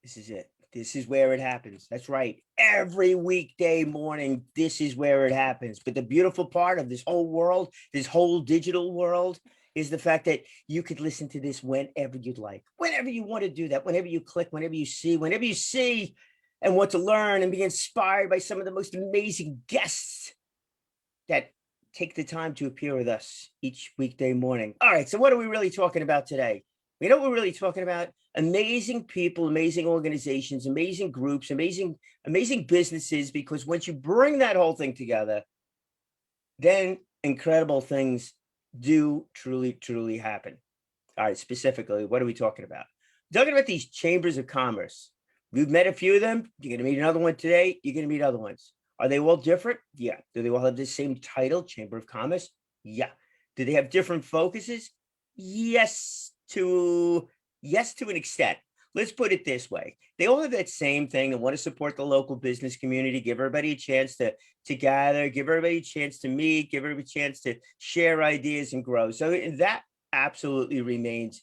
This is it. This is where it happens. That's right. Every weekday morning, this is where it happens. But the beautiful part of this whole world, this whole digital world, is the fact that you could listen to this whenever you'd like, whenever you want to do that, whenever you click, whenever you see and want to learn and be inspired by some of the most amazing guests that take the time to appear with us each weekday morning. All right, so what are we really talking about today? You know what we're really talking about? Amazing people, amazing organizations, amazing groups, amazing businesses, because once you bring that whole thing together, then incredible things do truly happen. All right, specifically, what are we talking about? We're talking about these chambers of commerce. We've met a few of them. You're going to meet another one today. You're going to meet other ones. Are they all different? Yeah. Do they all have the same title, Chamber of Commerce? Yeah. Do they have different focuses? Yes, to an extent. Let's put it this way. They all have that same thing and want to support the local business community, give everybody a chance to gather, give everybody a chance to meet, give everybody a chance to share ideas and grow. So that absolutely remains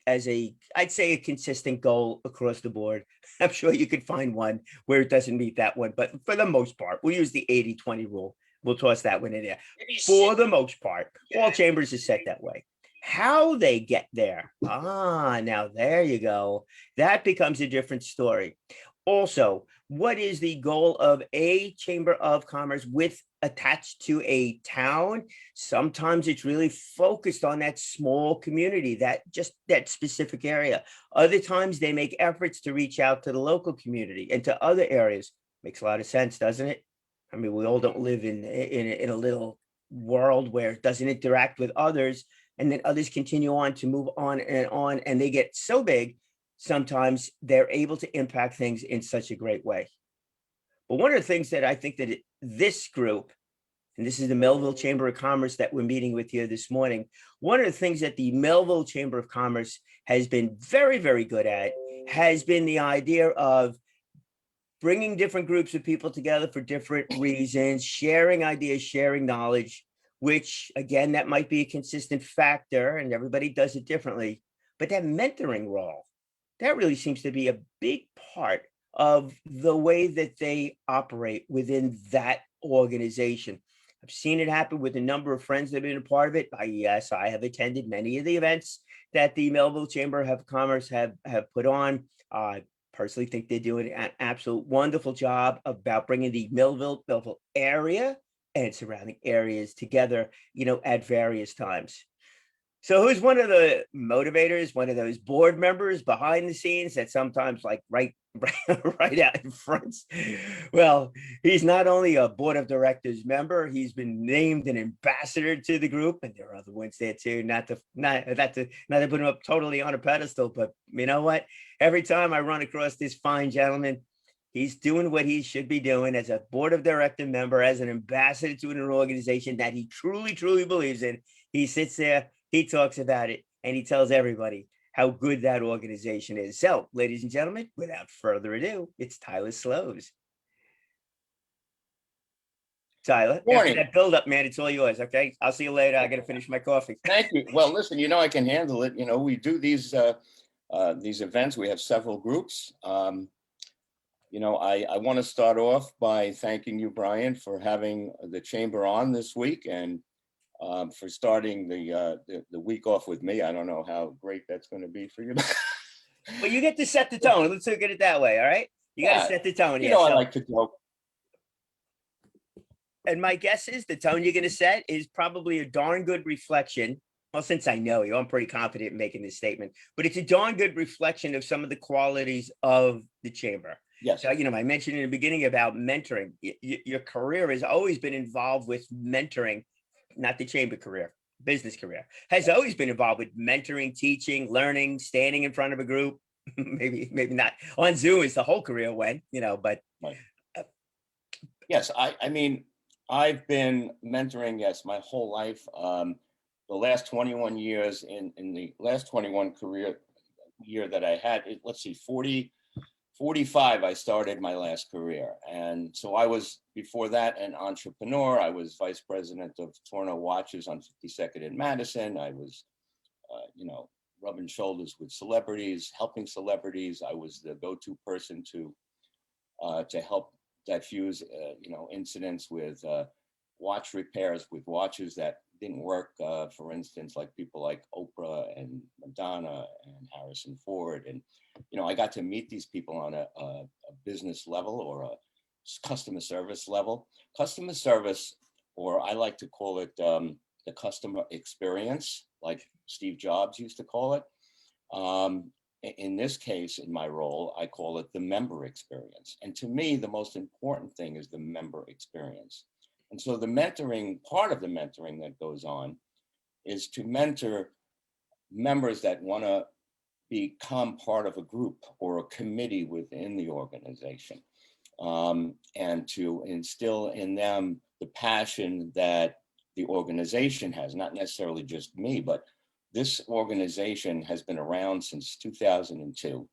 as I'd say a consistent goal across the board. I'm sure you could find one where it doesn't meet that one, but for the most part, we'll use the 80-20 rule. We'll toss that one in there. For the most part, all chambers are set that way. How they get there, now there you go. That becomes a different story. Also, what is the goal of a chamber of commerce with attached to a town? Sometimes it's really focused on that small community, that specific area. Other times they make efforts to reach out to the local community and to other areas. Makes a lot of sense, doesn't it? I mean, we all don't live in a little world where it doesn't interact with others, and then others continue on to move on, and they get so big, sometimes they're able to impact things in such a great way. But one of the things that I think that this group, and this is the Melville Chamber of Commerce that we're meeting with here this morning, one of the things that the Melville Chamber of Commerce has been very good at has been the idea of bringing different groups of people together for different reasons, sharing ideas, sharing knowledge, which again, that might be a consistent factor and everybody does it differently. But that mentoring role, that really seems to be a big part of the way that they operate within that organization. I've seen it happen with a number of friends that have been a part of it. Yes, I have attended many of the events that the Melville Chamber of Commerce have put on. I personally think they're doing an absolute wonderful job about bringing the Melville area and surrounding areas together, at various times. So who's one of the motivators, one of those board members behind the scenes that sometimes like right out in front? Well, he's not only a board of directors member, he's been named an ambassador to the group, and there are other ones there too. Not to put him up totally on a pedestal, but you know what? Every time I run across this fine gentleman, he's doing what he should be doing as a board of director member, as an ambassador to an organization that he truly believes in. He sits there, he talks about it, and he tells everybody how good that organization is. So, ladies and gentlemen, without further ado, it's Tyler Sloves. Tyler, after Morning. that build up, man, it's all yours. Okay. I'll see you later. I got to finish my coffee. Thank you. Well, listen, I can handle it. We do these events. We have several groups. I want to start off by thanking you, Brian, for having the chamber on this week and for starting the week off with me. I don't know how great that's going to be for you. Well, you get to set the tone. Let's look at it that way. All right. You got to set the tone here. I like to joke. And my guess is the tone you're going to set is probably a darn good reflection. Well, since I know you, I'm pretty confident in making this statement, but it's a darn good reflection of some of the qualities of the chamber. Yes. So, I mentioned in the beginning about mentoring. Your career has always been involved with mentoring, not the chamber career, business career has always been involved with mentoring, teaching, learning, standing in front of a group. maybe not on Zoom as the whole career went, but. Right. Yes. I mean, I've been mentoring, yes, my whole life. The last 21 years in the last 21 career year that I had, let's see, 45, I started my last career. And so I was, before that, an entrepreneur. I was vice president of Torno Watches on 52nd and Madison. I was, rubbing shoulders with celebrities, helping celebrities. I was the go-to person to help diffuse, incidents with watch repairs with watches that didn't work. For instance, like people like Oprah and Madonna and Harrison Ford. And, I got to meet these people on a business level or a customer service level. Customer service, or I like to call it the customer experience, like Steve Jobs used to call it. In this case, in my role, I call it the member experience. And to me, the most important thing is the member experience. And so the mentoring, part of the mentoring that goes on is to mentor members that want to become part of a group or a committee within the organization, and to instill in them the passion that the organization has, not necessarily just me, but this organization has been around since 2002.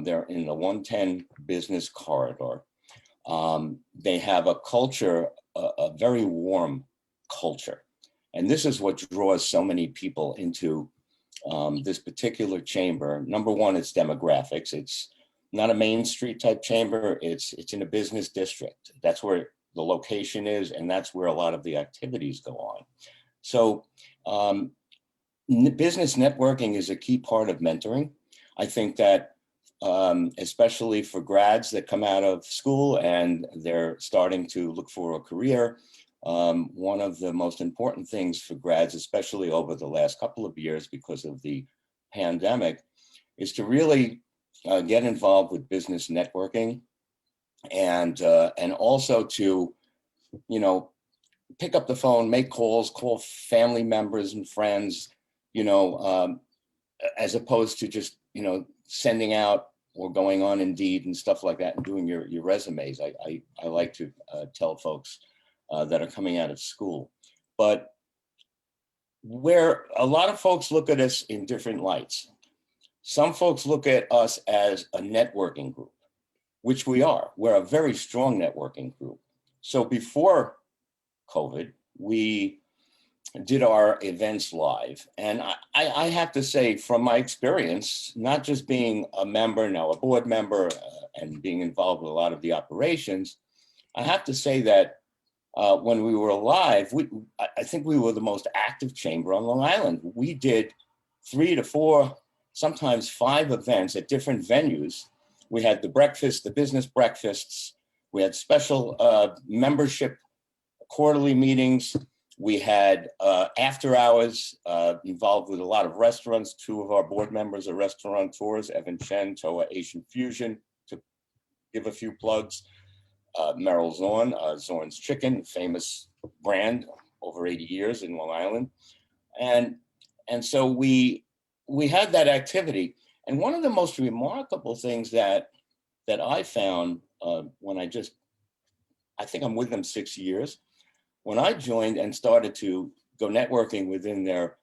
They're in the 110 business corridor. They have a culture, a very warm culture. And this is what draws so many people into this particular chamber. Number one, it's demographics. It's not a Main Street type chamber. It's in a business district. That's where the location is, and that's where a lot of the activities go on. So business networking is a key part of mentoring. I think that especially for grads that come out of school and they're starting to look for a career, one of the most important things for grads, especially over the last couple of years because of the pandemic, is to really get involved with business networking, and also to, pick up the phone, make calls, call family members and friends, as opposed to just, sending out or going on Indeed and stuff like that and doing your resumes. I like to tell folks that are coming out of school. But where a lot of folks look at us in different lights. Some folks look at us as a networking group, which we are. We're a very strong networking group. So before COVID, we did our events live. And I have to say, from my experience, not just being a member, now a board member, and being involved with a lot of the operations, I have to say that when we were live, I think we were the most active chamber on Long Island. We did 3 to 4, sometimes 5 events at different venues. We had the breakfast, the business breakfasts. We had special membership quarterly meetings. We had after hours involved with a lot of restaurants. 2 of our board members are restaurateurs, Evan Chen, Toa Asian Fusion, to give a few plugs. Merrill Zorn, Zorn's Chicken, famous brand, over 80 years in Long Island. And so we had that activity. And one of the most remarkable things that I found when I think I'm with them 6 years, when I joined and started to go networking within their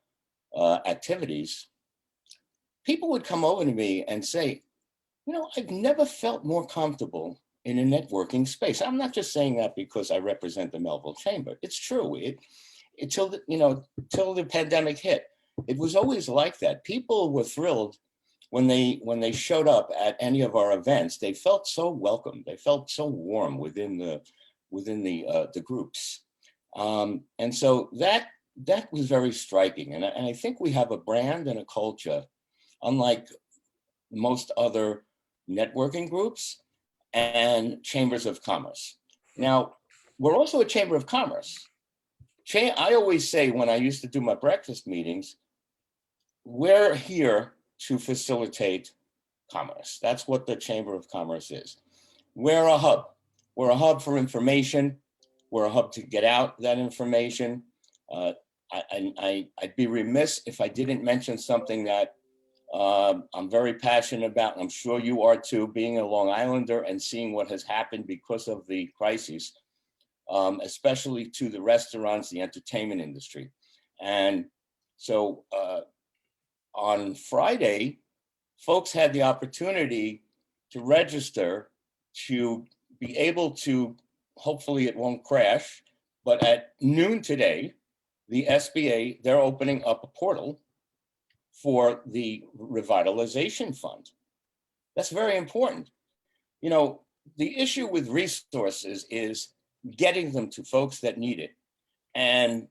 activities, people would come over to me and say, I've never felt more comfortable in a networking space. I'm not just saying that because I represent the Melville Chamber. It's true. Till the pandemic hit, it was always like that. People were thrilled when they showed up at any of our events. They felt so welcome. They felt so warm within the groups. And so that was very striking. And I think we have a brand and a culture, unlike most other networking groups and chambers of commerce. Now, we're also a chamber of commerce. I always say, when I used to do my breakfast meetings, we're here to facilitate commerce. That's what the Chamber of Commerce is. We're a hub. We're a hub for information. We're a hub to get out that information. I'd be remiss if I didn't mention something that I'm very passionate about, and I'm sure you are too, being a Long Islander and seeing what has happened because of the crisis, especially to the restaurants, the entertainment industry. And so on Friday, folks had the opportunity to register to be able to, hopefully it won't crash, but at noon today, the SBA, they're opening up a portal for the revitalization fund. That's very important. You know, the issue with resources is getting them to folks that need it, and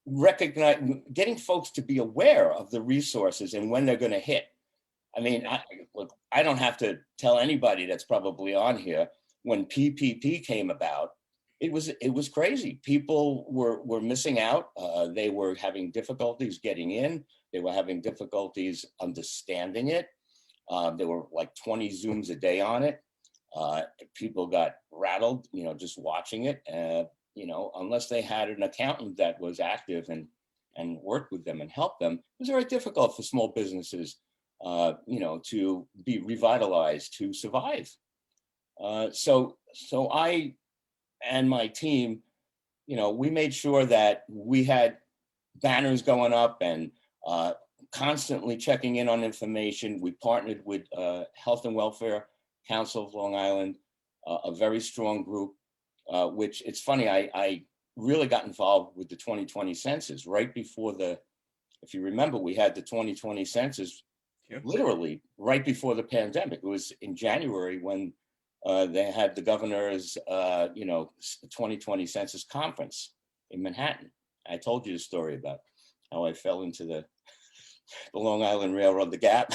recognize, getting folks to be aware of the resources and when they're going to hit. I mean, look, I don't have to tell anybody that's probably on here, when PPP came about, it was crazy. People were missing out. They were having difficulties getting in. They were having difficulties understanding it. There were like 20 Zooms a day on it. People got rattled, just watching it. Unless they had an accountant that was active and worked with them and helped them, it was very difficult for small businesses, to be revitalized, to survive. So I and my team, we made sure that we had banners going up and constantly checking in on information. We partnered with Health and Welfare Council of Long Island, a very strong group, which it's funny, I really got involved with the 2020 census right before if you remember, we had the 2020 census literally right before the pandemic. It was in January when they had the governor's, 2020 census conference in Manhattan. I told you the story about how I fell into the Long Island Railroad, the Gap.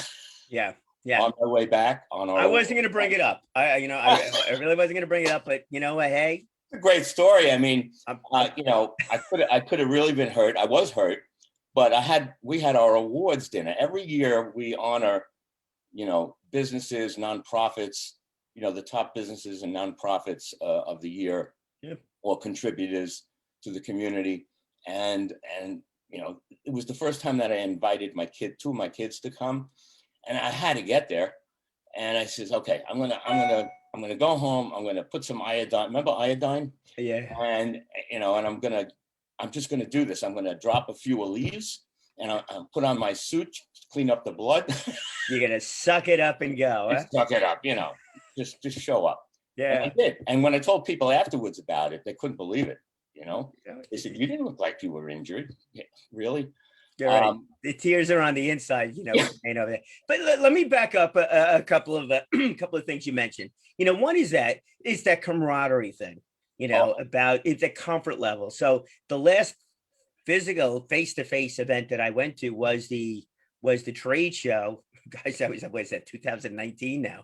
Yeah. On my way back on our. I wasn't going to bring it up. I really wasn't going to bring it up, but hey, it's a great story. I mean, I could have really been hurt. I was hurt, but we had our awards dinner every year. We honor, businesses, nonprofits, the top businesses and nonprofits of the year, or contributors to the community. And it was the first time that I invited two of my kids to come, and I had to get there. And I says, okay, I'm gonna go home. I'm gonna put some iodine. Remember iodine? Yeah. And I'm just gonna do this. I'm gonna drop a few leaves, and I'll put on my suit, clean up the blood. You're gonna suck it up and go. Huh? Suck it up, just show up. Yeah. And I did. And when I told people afterwards about it, they couldn't believe it. They said, "You didn't look like you were injured." Yeah, really? You're right. The tears are on the inside, over there. But let me back up a couple of couple of things you mentioned. One is that camaraderie thing. About it's a comfort level. So the last physical face-to-face event that I went to was the trade show. Guys, that was that 2019 now,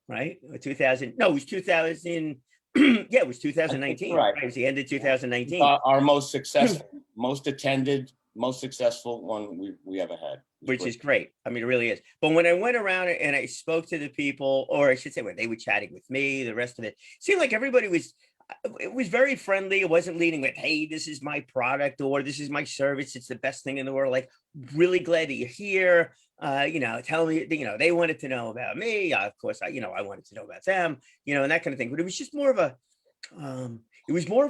right? 2000? No, it was 2000. Yeah, it was 2019. Right. It was the end of 2019. Our most successful, most attended, most successful one we ever had. Which is great. I mean, it really is. But when I went around and I spoke to the people, or I should say when they were chatting with me, the rest of it seemed like everybody was very friendly. It wasn't leading with, hey, this is my product or this is my service. It's the best thing in the world. Like, really glad that you're here. Tell me, they wanted to know about me. Of course, I wanted to know about them, and that kind of thing. But it was just more of a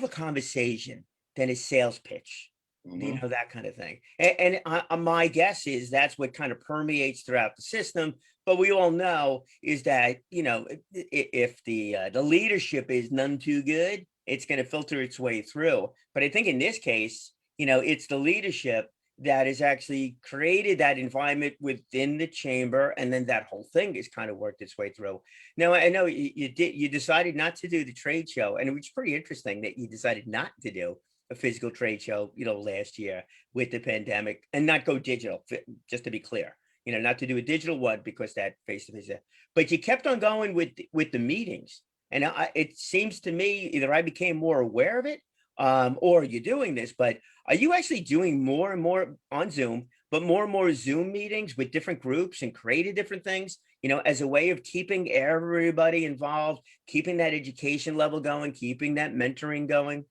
conversation than a sales pitch. Mm-hmm. That kind of thing. And my guess is that's what kind of permeates throughout the system. But we all know is that, if the leadership is none too good, it's going to filter its way through. But I think in this case, it's the leadership that has actually created that environment within the chamber. And then that whole thing has kind of worked its way through. Now, I know you decided not to do the trade show, and it was pretty interesting that you decided not to do a physical trade show, last year with the pandemic, and not go digital, just to be clear, not to do a digital one because that face-to-face, but you kept on going with the meetings. And it seems to me either I became more aware of it, or you're doing this, but are you actually doing more and more on Zoom, but more and more Zoom meetings with different groups and creating different things, as a way of keeping everybody involved, keeping that education level going, keeping that mentoring going?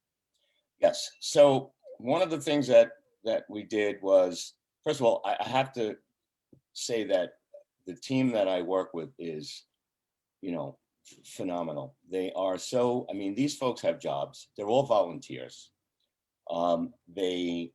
Yes. So one of the things that we did was, first of all, I have to say that the team that I work with is, phenomenal. They are these folks have jobs. They're all volunteers. They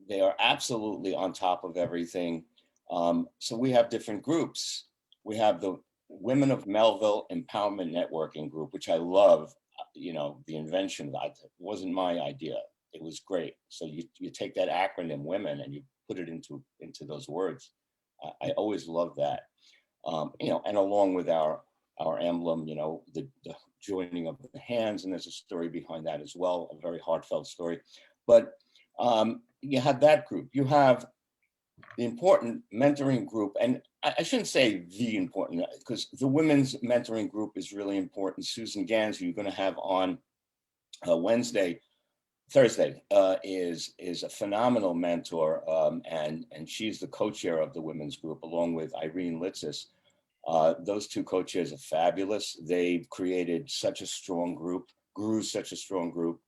are absolutely on top of everything. So we have different groups. We have the Women of Melville Empowerment Networking Group, which I love. The invention that wasn't my idea. It was great. So you take that acronym women and you put it into those words. I always love that. And along with our emblem, the joining of the hands, and there's a story behind that as well, a very heartfelt story. But you have that group. You have the important mentoring group, and I shouldn't say the important, because the women's mentoring group is really important. Susan Gans, who you're going to have on Thursday, is a phenomenal mentor, and she's the co-chair of the women's group, along with Irene Litzis. Those two co-chairs are fabulous. They've created such a strong group, grew such a strong group.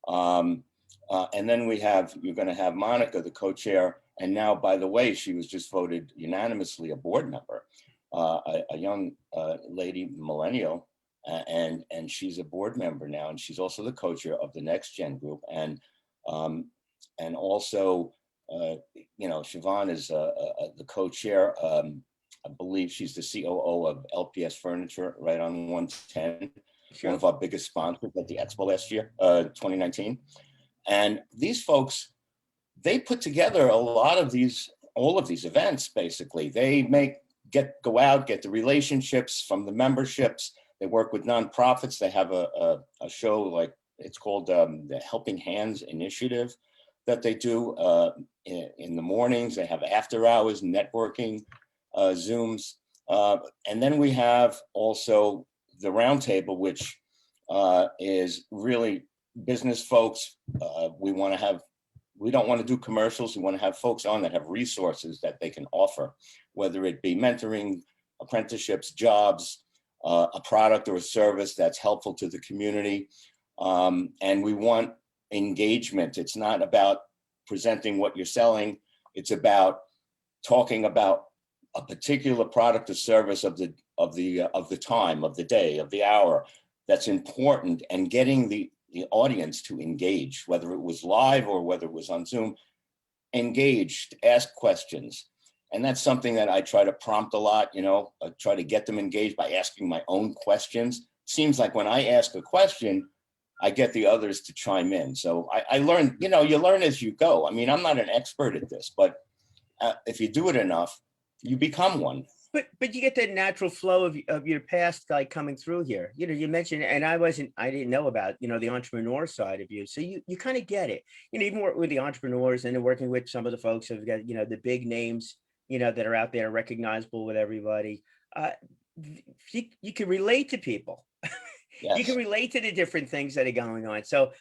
And then you're going to have Monica, the co-chair. And now, by the way, she was just voted unanimously a board member, a young lady, millennial, and she's a board member now. And she's also the co-chair of the Next Gen group. And also, Siobhan is the co-chair. I believe she's the COO of LPS Furniture right on 110, Sure. one of our biggest sponsors at the Expo last year, 2019. And these folks, they put together all of these events, basically. They go out, get the relationships from the memberships. They work with nonprofits. They have a show, like it's called the Helping Hands Initiative, that they do in the mornings. They have after hours networking Zooms. And then we have also the roundtable, which is really business folks. We don't want to do commercials. We want to have folks on that have resources that they can offer, whether it be mentoring, apprenticeships, jobs, a product or a service that's helpful to the community. And we want engagement. It's not about presenting what you're selling. It's about talking about a particular product or service of the time, of the day, of the hour that's important, and getting the audience to engage, whether it was live or whether it was on Zoom, engaged, ask questions. And that's something that I try to prompt a lot, I try to get them engaged by asking my own questions. Seems like when I ask a question, I get the others to chime in. So I learned, you learn as you go. I mean, I'm not an expert at this, but if you do it enough, you become one. But you get that natural flow of your past guy coming through here. You mentioned, and I didn't know about, the entrepreneur side of you. So you kind of get it, even work with the entrepreneurs and then working with some of the folks who've got, the big names, that are out there recognizable with everybody. You can relate to people. Yes. You can relate to the different things that are going on. So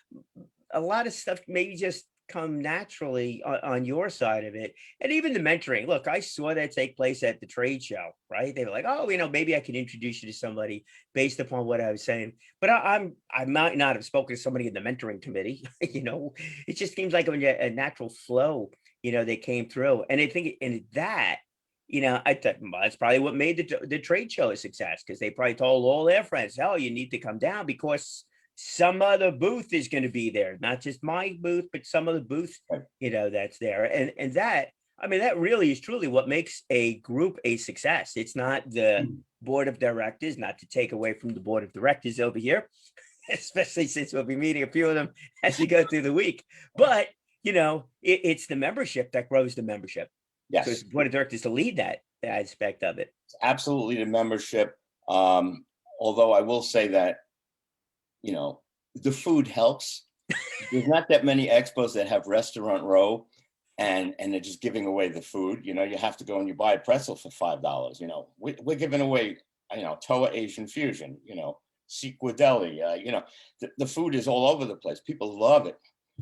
a lot of stuff maybe just come naturally on your side of it. And even the mentoring, look, I saw that take place at the trade show, right? They were like, oh, maybe I can introduce you to somebody based upon what I was saying. But I might not have spoken to somebody in the mentoring committee. It just seems like a natural flow, that came through. And I think in that, I thought, well, that's probably what made the trade show a success, because they probably told all their friends, oh, you need to come down because some other booth is going to be there, not just my booth, but some other booth, that's there. And that, that really is truly what makes a group a success. It's not the board of directors, not to take away from the board of directors over here, especially since we'll be meeting a few of them as we go through the week. But, it's the membership that grows the membership. Yes. So it's the board of directors to lead that aspect of it. It's absolutely the membership. Although I will say that, the food helps. There's not that many expos that have restaurant row and they're just giving away the food. You have to go and you buy a pretzel for $5. We're giving away, Toa Asian Fusion, Sequa Deli, the food is all over the place. People love it.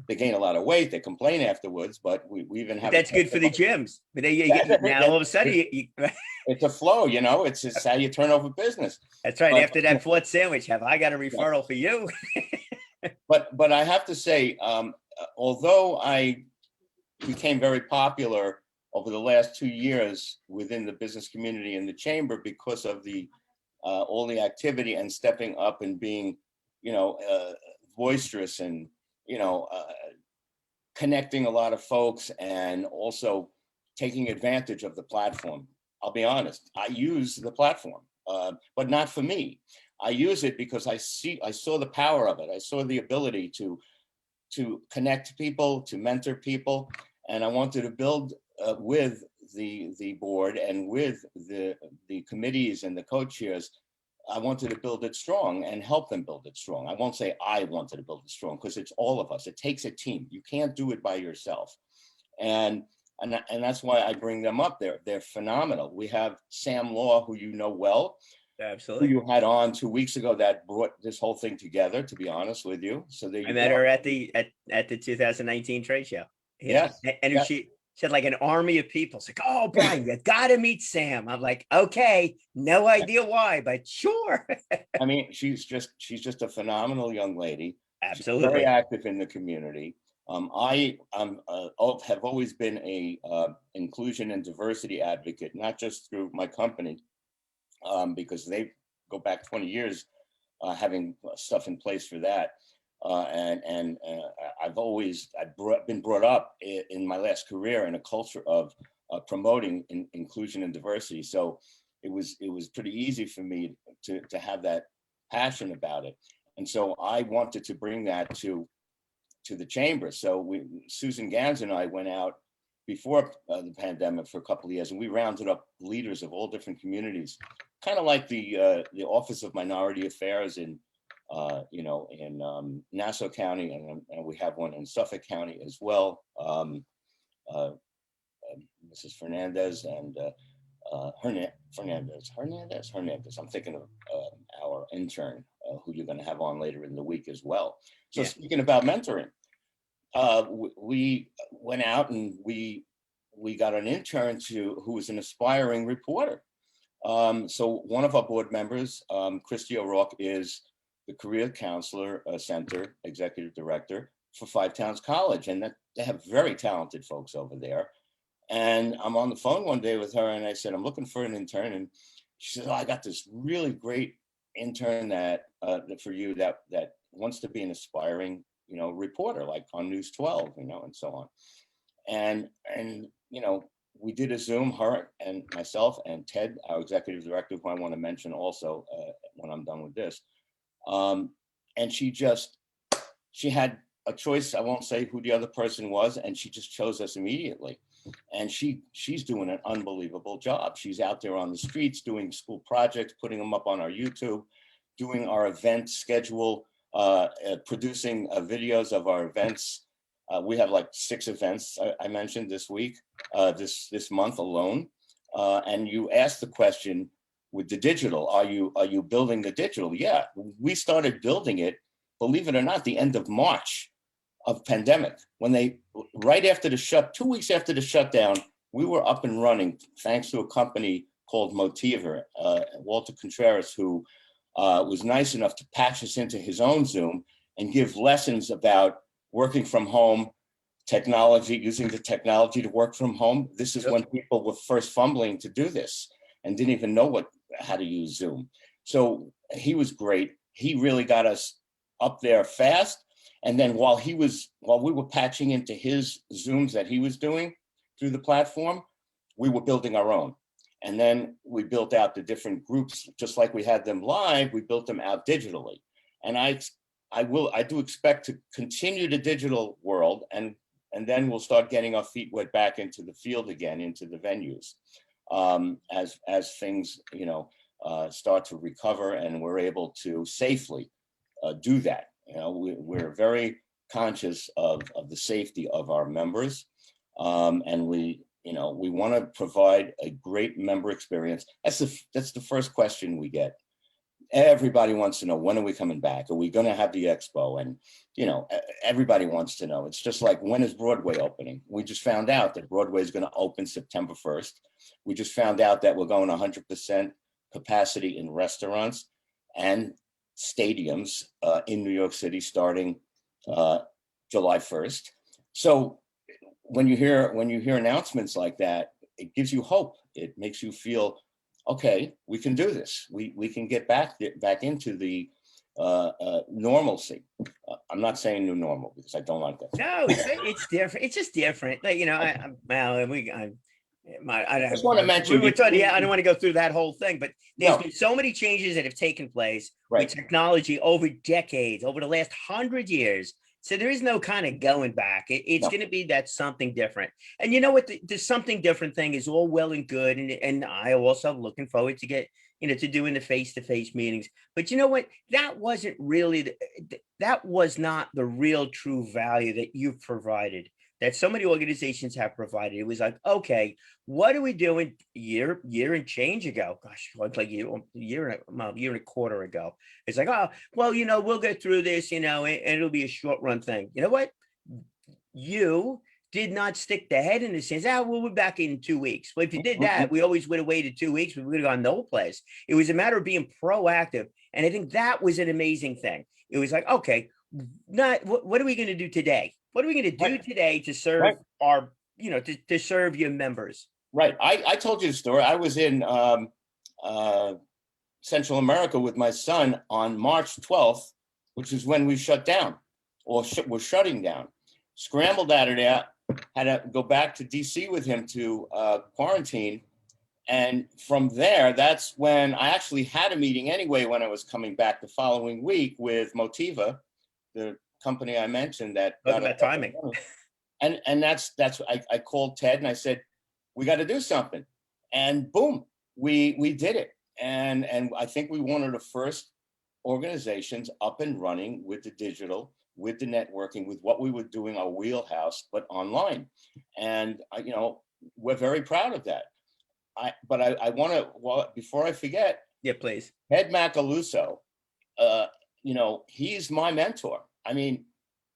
They gain a lot of weight. They complain afterwards, but we even have. That's good for the gyms. But now all of a sudden, it's a flow. It's just how you turn over business. That's right. But after that fourth sandwich, I got a referral for you? But I have to say, although I became very popular over the last 2 years within the business community and the chamber because of all the activity and stepping up and being, boisterous and connecting a lot of folks and also taking advantage of the platform. I'll be honest, I use the platform, but not for me. I use it because I saw the power of it. I saw the ability to connect people, to mentor people, and I wanted to build with the board and with the committees and the co-chairs, I wanted to build it strong and help them build it strong. I won't say I wanted to build it strong because it's all of us. It takes a team. You can't do it by yourself. And that's why I bring them up. They're phenomenal. We have Sam Law, who you know well, who Absolutely. you had on 2 weeks ago that brought this whole thing together, to be honest with you. So there I you met go. her at the 2019 trade show. Yeah. Yes. And Yes. she had like an army of people. It's like, oh, Brian, you gotta meet Sam. I'm like, okay, no idea why, but sure. I mean, she's just a phenomenal young lady. She's very Absolutely. active in the community. Have always been a inclusion and diversity advocate, not just through my company, because they go back 20 years having stuff in place for that. I've been brought up in my last career in a culture of promoting inclusion and diversity. So it was pretty easy for me to have that passion about it. And so I wanted to bring that to the chamber. So Susan Gans and I went out before the pandemic for a couple of years, and we rounded up leaders of all different communities, kind of like the Office of Minority Affairs in Nassau County, and we have one in Suffolk County as well. Mrs. Fernandez and Hernandez. I'm thinking of our intern, who you're going to have on later in the week as well. So Yeah. speaking about mentoring, we went out and we got an intern who was an aspiring reporter. So one of our board members, Christy O'Rourke, is the Career Counselor Center Executive Director for Five Towns College, and they have very talented folks over there. And I'm on the phone one day with her, and I said, I'm looking for an intern, and she said, oh, I got this really great intern that for you that wants to be an aspiring, reporter, like on News 12, and so on. And we did a Zoom, her and myself and Ted, our executive director, who I want to mention also when I'm done with this. And she had a choice. I won't say who the other person was, and she just chose us immediately. And she's doing an unbelievable job. She's out there on the streets doing school projects, putting them up on our YouTube, doing our event schedule, producing videos of our events. We have like 6 events I mentioned this week, this month alone. And you asked the question with the digital, are you building the digital? Yeah, we started building it, believe it or not, the end of March of pandemic, when right after 2 weeks after the shutdown, we were up and running thanks to a company called Motiva, Walter Contreras, who was nice enough to patch us into his own Zoom and give lessons about working from home, technology, using the technology to work from home. This is when people were first fumbling to do this and didn't even know how to use Zoom. So he was great. He really got us up there fast. And then while we were patching into his Zooms that he was doing through the platform, we were building our own. And then we built out the different groups, just like we had them live, we built them out digitally. And I do expect to continue the digital world, and then we'll start getting our feet wet back into the field again, into the venues, as things, start to recover and we're able to safely do that. We're very conscious of the safety of our members, and we want to provide a great member experience. That's the first question we get. Everybody wants to know, when are we coming back? Are we going to have the expo? And everybody wants to know. It's just like, when is Broadway opening? We just found out that Broadway is going to open September 1st. We just found out that we're going 100% capacity in restaurants and stadiums in New York City starting July 1st. So when you hear announcements like that, it gives you hope. It makes you feel, okay, we can do this. We can get back into the normalcy. I'm not saying new normal because I don't like that. No, it's different. It's just different. Like, I just want to mention. I don't want to go through that whole thing, but there's been so many changes that have taken place with technology over decades, over the last 100 years. So there is no kind of going back. It's No. going to be that something different. And you know what? The something different thing is all well and good. And I also looking forward to get, to doing the face-to-face meetings. But you know what? That wasn't really, that was not the real true value that you've provided, that so many organizations have provided. It was like, okay, what are we doing year and change ago? Gosh, like year and a quarter ago. It's like, oh, well, we'll get through this, and it'll be a short run thing. You know what? You did not stick the head in the sands. We'll be back in 2 weeks. Well, if you did that, we always would have waited 2 weeks. We would have gone no place. It was a matter of being proactive. And I think that was an amazing thing. It was like, okay, not what are we going to do today? What are we going to do Right. today to serve Right. our, to serve your members? Right. I told you the story. I was in Central America with my son on March 12th, which is when we shut down, or we're shutting down. Scrambled out of there, had to go back to DC with him to quarantine. And from there, that's when I actually had a meeting anyway, when I was coming back the following week with Motiva, the company I mentioned that Talk about timing. And that's I called Ted and I said, we got to do something. And boom, we did it. And I think we one of the first organizations up and running with the digital, with the networking, with what we were doing, our wheelhouse, but online. And we're very proud of that. I want to, well, before I forget, Yeah, please. Ted Macaluso, he's my mentor. I mean,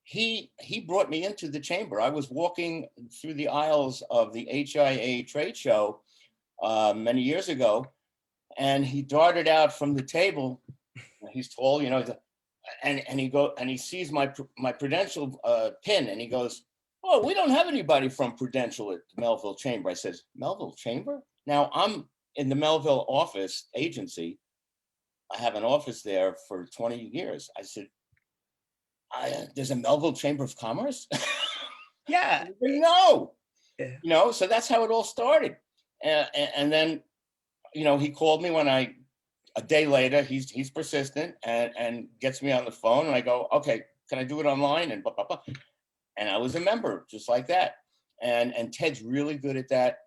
he brought me into the chamber. I was walking through the aisles of the HIA trade show many years ago, and he darted out from the table. He's tall, and he sees my Prudential pin, and he goes, "Oh, we don't have anybody from Prudential at the Melville Chamber." I says, "Melville Chamber?" Now I'm in the Melville office agency. I have an office there for 20 years. I said, there's a Melville Chamber of Commerce? Yeah. No. Yeah. So that's how it all started. And then, he called me a day later, he's persistent and gets me on the phone, and I go, okay, can I do it online? And blah, blah, blah. And I was a member just like that. And Ted's really good at that.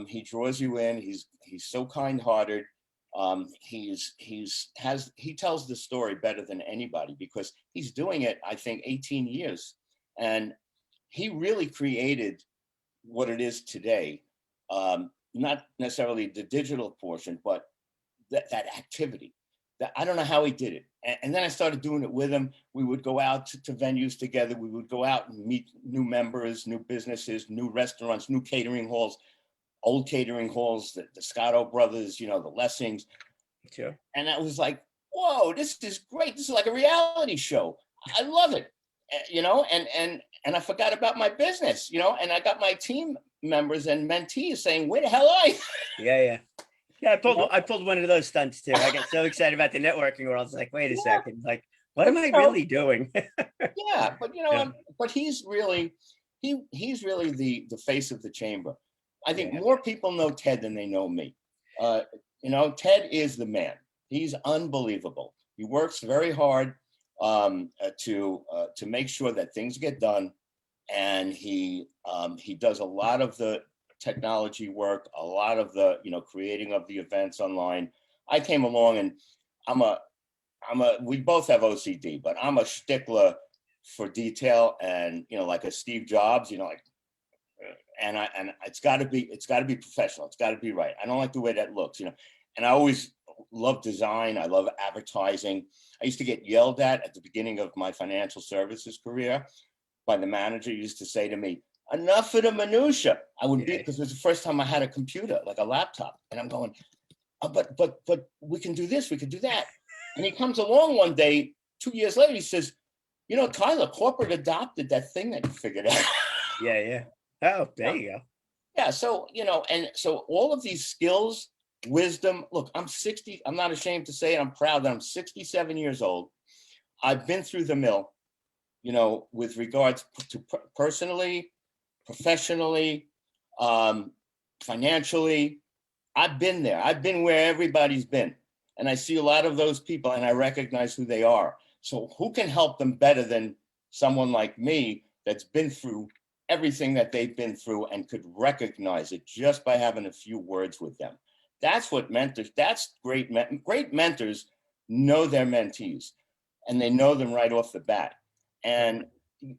He draws you in. He's so kind-hearted. He tells the story better than anybody because he's doing it, I think, 18 years. And he really created what it is today. Not necessarily the digital portion, but that activity. I don't know how he did it. And then I started doing it with him. We would go out to venues together. We would go out and meet new members, new businesses, new restaurants, new catering halls, old catering halls, the Scotto brothers, the Lessings. Sure. And I was like, whoa, this is great. This is like a reality show. I love it. And I forgot about my business, and I got my team members and mentees saying, where the hell are you? Yeah. Yeah, I pulled one of those stunts too. I got so excited about the networking world. It's like, wait a second, like, what am I really doing? Yeah, but but he's really the face of the chamber. I think more people know Ted than they know me. Ted is the man. He's unbelievable. He works very hard to make sure that things get done, and he does a lot of the technology work, a lot of the creating of the events online. I came along, and we both have OCD, but I'm a stickler for detail, and like a Steve Jobs, and it's got to be professional. It's got to be right. I don't like the way that looks, and I always love design. I love advertising. I used to get yelled at the beginning of my financial services career by the manager. He used to say to me, enough of the minutia. I would be, because it was the first time I had a computer, like a laptop, and I'm going, oh, but we can do this, we can do that. And he comes along one day, 2 years later, he says, Tyler, corporate adopted that thing that you figured out. Yeah. Oh, there you go. Yeah. So, and so all of these skills, wisdom, look, I'm 60. I'm not ashamed to say it. I'm proud that I'm 67 years old. I've been through the mill, with regards to personally, professionally, financially. I've been there. I've been where everybody's been. And I see a lot of those people and I recognize who they are. So who can help them better than someone like me that's been through everything that they've been through and could recognize it just by having a few words with them. That's what mentors, that's great. Great mentors know their mentees and they know them right off the bat. And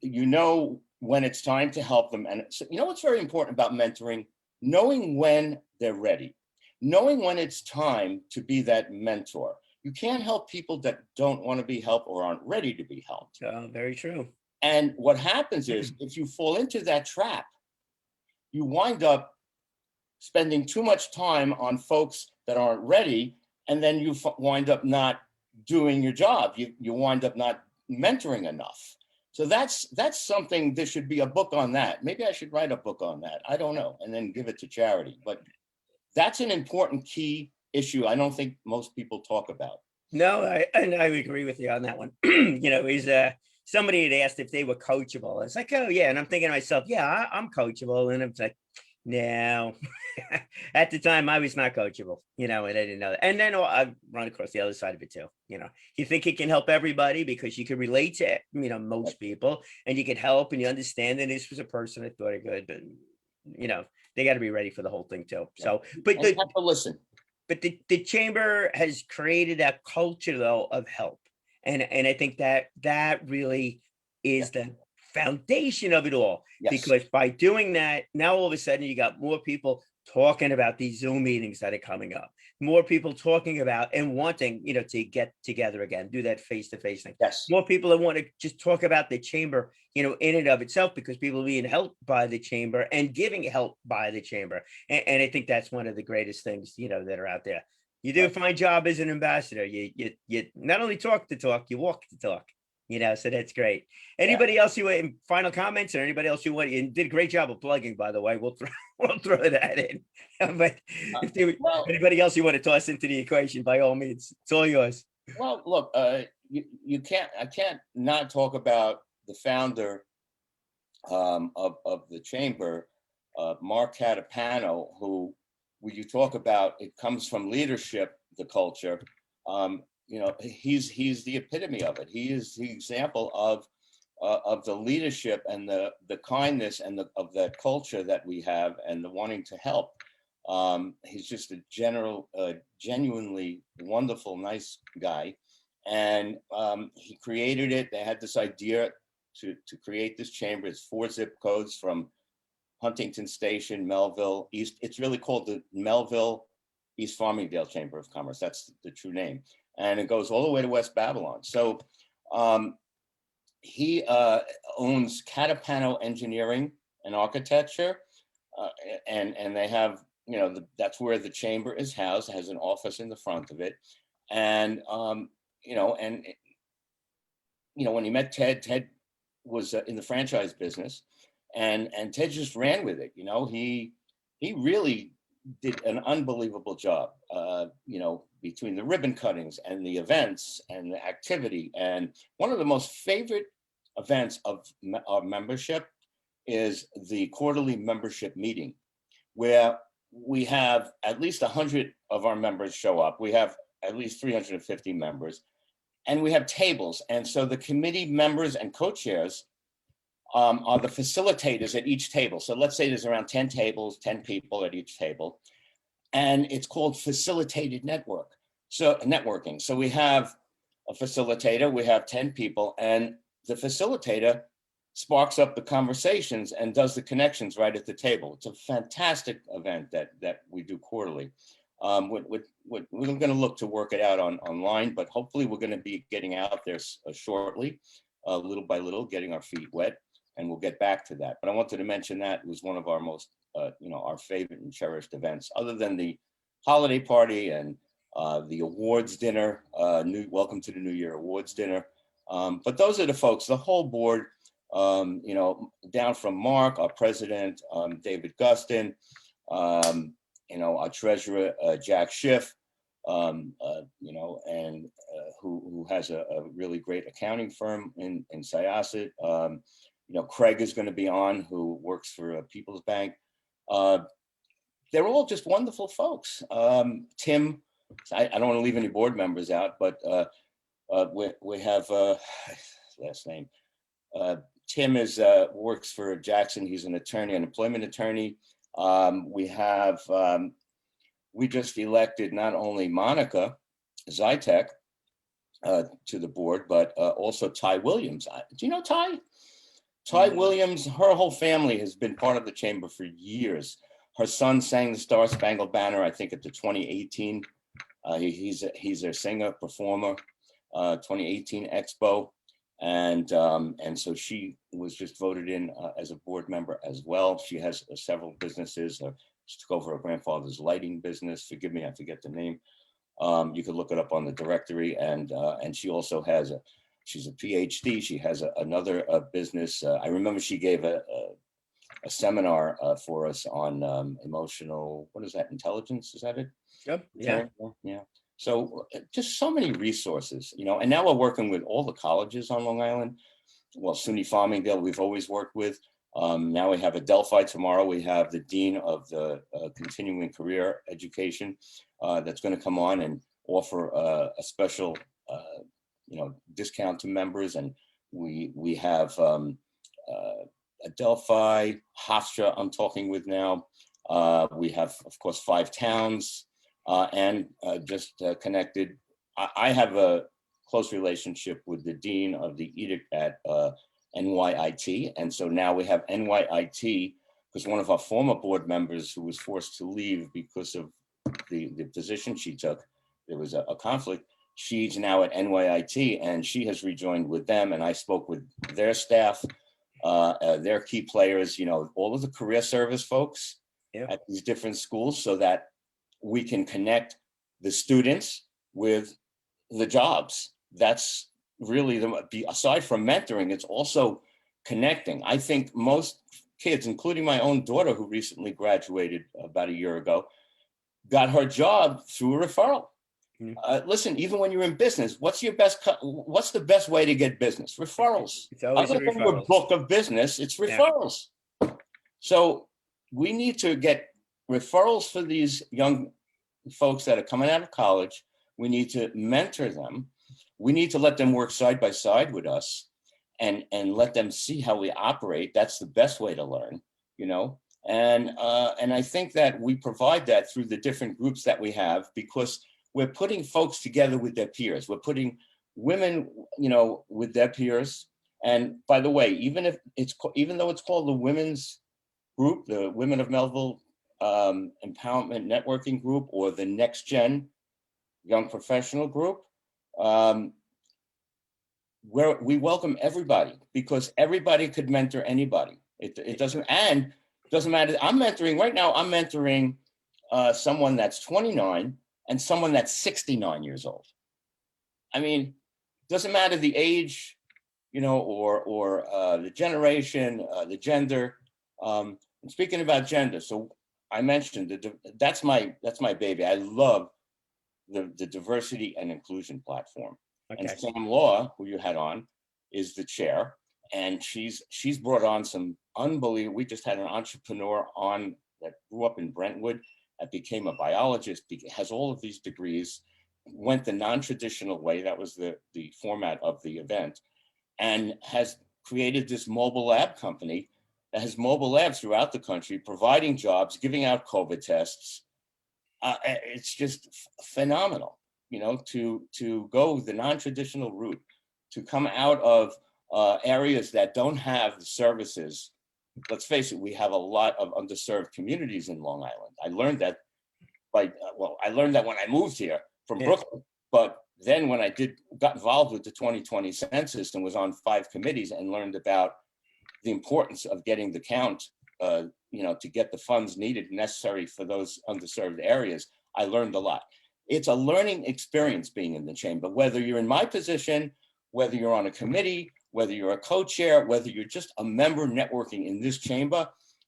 you know when it's time to help them. And so, you know what's very important about mentoring? Knowing when they're ready, knowing when it's time to be that mentor. You can't help people that don't want to be helped or aren't ready to be helped. Very true. And what happens is if you fall into that trap, you wind up spending too much time on folks that aren't ready, and then you wind up not doing your job. You wind up not mentoring enough. So that's something. There should be a book on that. Maybe I should write a book on that. I don't know, and then give it to charity. But that's an important key issue I don't think most people talk about. No, and I agree with you on that one. Is somebody had asked if they were coachable. It's like, oh yeah, and I'm thinking to myself, yeah, I'm coachable, and it's like, no. At the time, I was not coachable, and I didn't know that. And then I've run across the other side of it too. You think it can help everybody because you can relate to most people, and you can help and you understand. And this was a person that thought it good, but they got to be ready for the whole thing too. So, but you have to listen. But the chamber has created a culture though of help, and I think that really is the foundation of it all. Yes. Because by doing that, now all of a sudden you got more people talking about these Zoom meetings that are coming up, more people talking about and wanting to get together again, do that face-to-face thing. Yes. More people that want to just talk about the chamber in and of itself, because people are being helped by the chamber and giving help by the chamber. And I think that's one of the greatest things that are out there. You do a fine job as an ambassador. You not only talk the talk, you walk the talk. So that's great. Anybody else you want final comments, or anybody else you want? You did a great job of plugging, by the way. We'll throw that in. But anybody else you want to toss into the equation, by all means, it's all yours. Well, look, I can't not talk about the founder of the chamber, Mark Catapano, who, when you talk about, it comes from leadership, the culture. He's the epitome of it. He is the example of the leadership and the kindness and of that culture that we have and the wanting to help. He's just a genuinely wonderful, nice guy. And he created it. They had this idea to create this chamber. It's 4 zip codes from Huntington Station, Melville, East. It's really called the Melville East Farmingdale Chamber of Commerce. That's the true name. And it goes all the way to West Babylon. So he owns Catapano Engineering and Architecture. And they have, that's where the chamber is housed, has an office in the front of it. And, when he met Ted, Ted was in the franchise business, and Ted just ran with it. He really did an unbelievable job, between the ribbon cuttings and the events and the activity. And one of the most favorite events of our membership is the quarterly membership meeting, where we have at least 100 of our members show up. We have at least 350 members, and we have tables. And so the committee members and co-chairs are the facilitators at each table. So let's say there's around 10 tables, 10 people at each table, and it's called facilitated networking. So we have a facilitator, we have 10 people, and the facilitator sparks up the conversations and does the connections right at the table. It's a fantastic event that we do quarterly. We're going to look to work it out online, but hopefully we're going to be getting out there shortly, little by little, getting our feet wet, and we'll get back to that. But I wanted to mention that it was one of our most, our favorite and cherished events, other than the holiday party and the awards dinner, Welcome to the New Year awards dinner. But those are the folks, the whole board, down from Mark, our president, David Gustin, our treasurer, Jack Schiff, and who has a really great accounting firm in Syosset. Craig is going to be on, who works for People's Bank. They're all just wonderful folks. Tim, I don't want to leave any board members out, but we have last name, Tim is works for Jackson. He's an attorney, an employment attorney. We just elected not only Monica Zytek to the board, but also Ty Williams. Do you know Ty? Ty Williams, her whole family has been part of the chamber for years. Her son sang the Star Spangled Banner, I think, at the 2018. He's a singer, performer, 2018 Expo. And so she was just voted in as a board member as well. She has several businesses. She took over her grandfather's lighting business. Forgive me, I forget the name. You could look it up on the directory. And she also has she's a PhD. She has another business. I remember she gave a seminar for us on emotional, what is that, intelligence? Is that it? Yep. Yeah. Yeah. So just so many resources, and now we're working with all the colleges on Long Island. Well, SUNY Farmingdale, we've always worked with. Now we have Adelphi tomorrow. We have the Dean of the Continuing Career Education that's going to come on and offer a special, discount to members. And we have Adelphi, Hofstra I'm talking with now. We have, of course, 5 towns. And just connected. I have a close relationship with the dean of the edict at NYIT. And so now we have NYIT, because one of our former board members who was forced to leave because of the position she took, there was a conflict. She's now at NYIT and she has rejoined with them. And I spoke with their staff, their key players, all of the career service folks at these different schools, so that we can connect the students with the jobs. That's really aside from mentoring, it's also connecting. I think most kids, including my own daughter, who recently graduated about a year ago, got her job through a referral. Listen, even when you're in business, what's the best way to get business? Referrals. It's always Other than your book of business, it's referrals. Yeah. So we need to get referrals for these young folks that are coming out of college. We need to mentor them. We need to let them work side by side with us and let them see how we operate. That's the best way to learn, and I think that we provide that through the different groups that we have, because we're putting folks together with their peers. We're putting women, with their peers. And by the way, even though it's called the women's group, the Women of Melville Empowerment Networking Group, or the Next Gen Young Professional Group, where we welcome everybody, because everybody could mentor anybody. It doesn't matter. I'm mentoring someone that's 29 and someone that's 69 years old. I mean, doesn't matter the age, or the generation, the gender. And speaking about gender, so I mentioned that's my baby. I love the diversity and inclusion platform. Okay. And Sam Law, who you had on, is the chair, and she's brought on some unbelievable. We just had an entrepreneur on that grew up in Brentwood, that became a biologist, has all of these degrees, went the non-traditional way. That was the format of the event, and has created this mobile lab company that has mobile labs throughout the country, providing jobs, giving out COVID tests. It's just phenomenal, to go the non-traditional route, to come out of areas that don't have the services. Let's face it, we have a lot of underserved communities in Long Island. I learned that when I moved here from Brooklyn, but then when I got involved with the 2020 census and was on 5 committees and learned about the importance of getting the count, to get the funds needed necessary for those underserved areas, I learned a lot. It's a learning experience being in the chamber, whether you're in my position, whether you're on a committee, whether you're a co-chair, whether you're just a member networking in this chamber.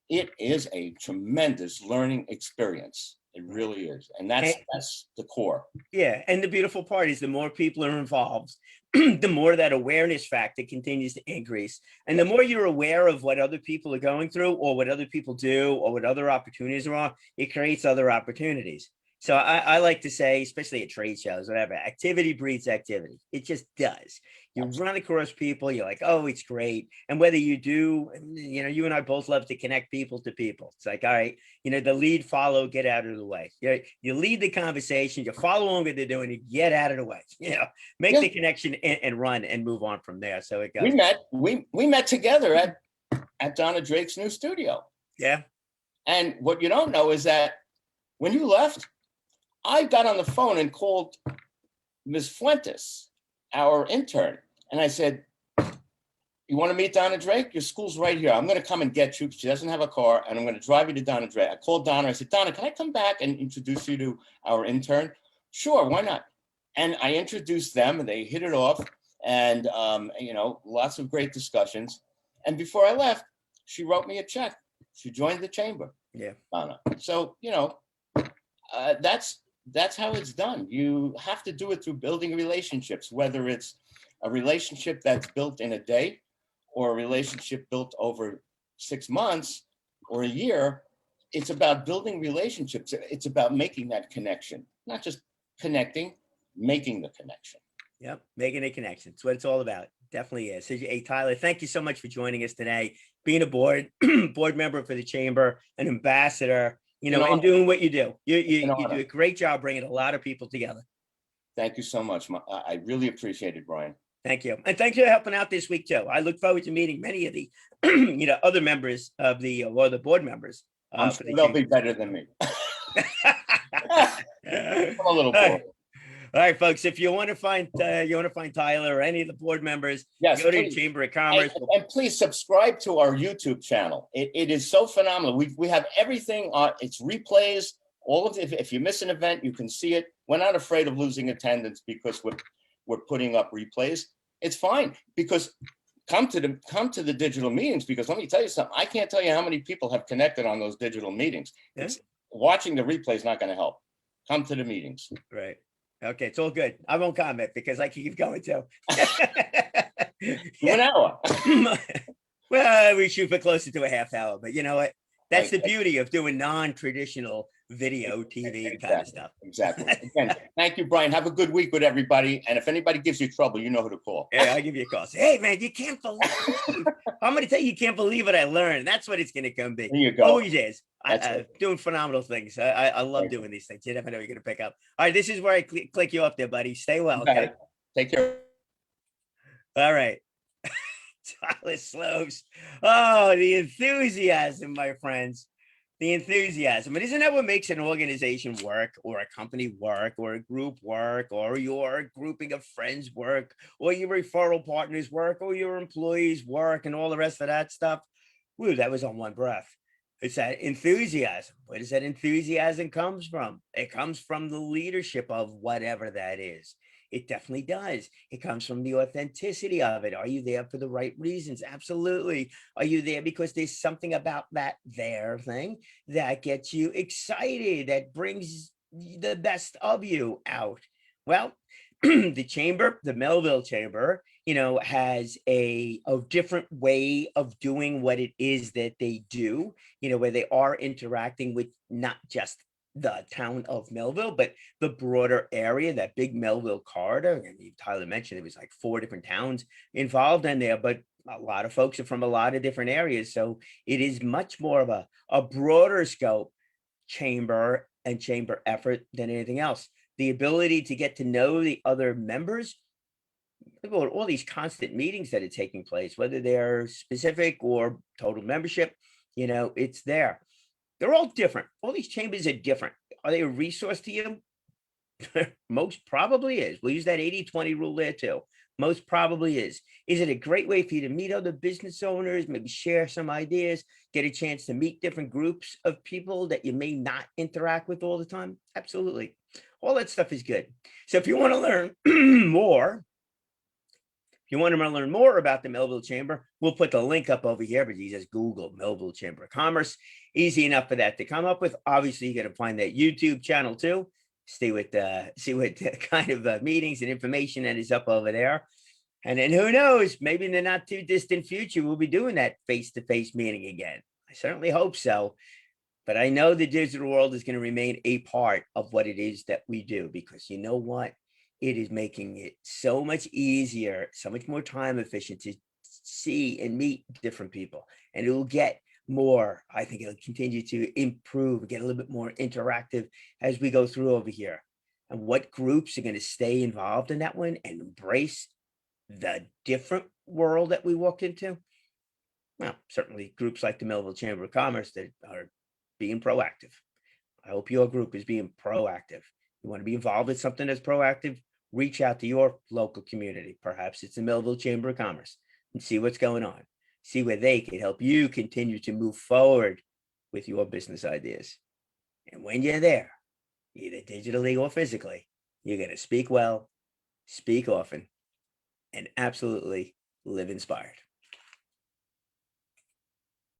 It is a tremendous learning experience. It really is. And that's the core. Yeah. And the beautiful part is the more people are involved, the more that awareness factor continues to increase. And the more you're aware of what other people are going through, or what other people do, or what other opportunities are on, it creates other opportunities. So I like to say, especially at trade shows, whatever, activity breeds activity. It just does. You run across people, you're like, oh, it's great. And whether you do, you and I both love to connect people to people. It's like, all right, the lead, follow, get out of the way. You lead the conversation, you follow along what they're doing, you get out of the way. Make Yeah. the connection and run and move on from there. So it We goes. met together at Donna Drake's new studio. Yeah. And what you don't know is that when you left, I got on the phone and called Ms. Fuentes, our intern. And I said, you want to meet Donna Drake? Your school's right here. I'm going to come and get you. She doesn't have a car, and I'm going to drive you to Donna Drake. I called Donna. I said, Donna, can I come back and introduce you to our intern? Sure, why not? And I introduced them, and they hit it off. And, lots of great discussions. And before I left, she wrote me a check. She joined the chamber. Yeah. Donna. So, that's how it's done. You have to do it through building relationships, whether it's a relationship that's built in a day or a relationship built over 6 months or a year. It's about building relationships. It's about making that connection, not just connecting, making the connection. Yep, making a connection. It's what it's all about. Definitely is. So, hey, Tyler, thank you so much for joining us today. Being a board member for the chamber, an ambassador, and doing what you do. You do a great job bringing a lot of people together. Thank you so much. I really appreciate it, Brian. Thank you. And thanks for helping out this week, too. I look forward to meeting many of the, other members of the board members. I'm sure they'll be better than me. I'm a little bored. All right, folks, if you want to find Tyler or any of the board members, yes, go to the Chamber of Commerce. And please subscribe to our YouTube channel. It is so phenomenal. We have everything on. It's replays. All of if you miss an event, you can see it. We're not afraid of losing attendance because we're putting up replays. It's fine because come to the digital meetings, because let me tell you something. I can't tell you how many people have connected on those digital meetings. Yeah. Watching the replay is not going to help. Come to the meetings. Right. Okay, it's all good. I won't comment because I can keep going too. An hour. Well, we shoot for closer to a half hour, but you know what? That's the beauty of doing non-traditional video, TV kind of stuff. Exactly. Again, thank you, Brian. Have a good week with everybody. And if anybody gives you trouble, you know who to call. Yeah, I'll give you a call. Say, hey, man, you can't believe I'm going to tell you, you can't believe what I learned. That's what it's going to come be. There you go. Always is. Doing phenomenal things. I love doing these things. You never know you're going to pick up. All right, this is where I click you up there, buddy. Stay well, okay? Take care. All right. Tyler Sloves. Oh, the enthusiasm, my friends. The enthusiasm. And isn't that what makes an organization work, or a company work, or a group work, or your grouping of friends work, or your referral partners work, or your employees work, and all the rest of that stuff? Woo, that was on one breath. It's that enthusiasm. Where does that enthusiasm comes from? It comes from the leadership of whatever that is. It definitely does. It comes from the authenticity of it. Are you there for the right reasons? Absolutely. Are you there because there's something about that there thing that gets you excited, that brings the best of you out? Well, the chamber, the Melville Chamber, has a different way of doing what it is that they do, where they are interacting with not just the town of Melville, but the broader area, that big Melville corridor. I mean, Tyler mentioned it was like 4 different towns involved in there, but a lot of folks are from a lot of different areas. So it is much more of a broader scope chamber and chamber effort than anything else. The ability to get to know the other members, about all these constant meetings that are taking place, whether they're specific or total membership, it's there. They're all different. All these chambers are different. Are they a resource to you? Most probably is. We'll use that 80-20 rule there too. Most probably is. Is it a great way for you to meet other business owners, maybe share some ideas, get a chance to meet different groups of people that you may not interact with all the time? Absolutely. All that stuff is good. So if you want to learn more, about the Melville Chamber, we'll put the link up over here, but you just Google Melville Chamber of Commerce. Easy enough for that to come up with. Obviously, you're going to find that YouTube channel too. See what kind of meetings and information that is up over there. And then who knows, maybe in the not too distant future, we'll be doing that face-to-face meeting again. I certainly hope so. But I know the digital world is going to remain a part of what it is that we do, because you know what? It is making it so much easier, so much more time efficient to see and meet different people. And it will get more, I think it'll continue to improve, get a little bit more interactive as we go through over here. And what groups are going to stay involved in that one and embrace the different world that we walk into? Well, certainly groups like the Melville Chamber of Commerce that are being proactive. I hope your group is being proactive. You want to be involved in something that's proactive, reach out to your local community. Perhaps it's the Melville Chamber of Commerce, and see what's going on. See where they can help you continue to move forward with your business ideas. And when you're there, either digitally or physically, you're going to speak well, speak often, and absolutely live inspired.